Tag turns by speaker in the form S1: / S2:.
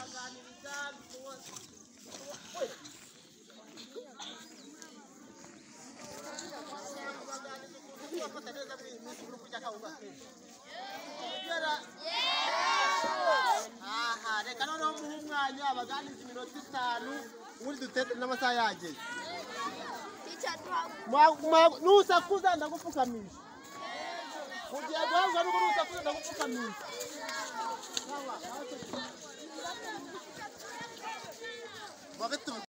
S1: akaganiriza aha reka noneho muhe umwanya abaganiza iminota 5 ubundi dutete n'amasaha yageze nusakuza ndagupfukamisha ugiye guhabwa nuko nusakuza ndagupfukamisha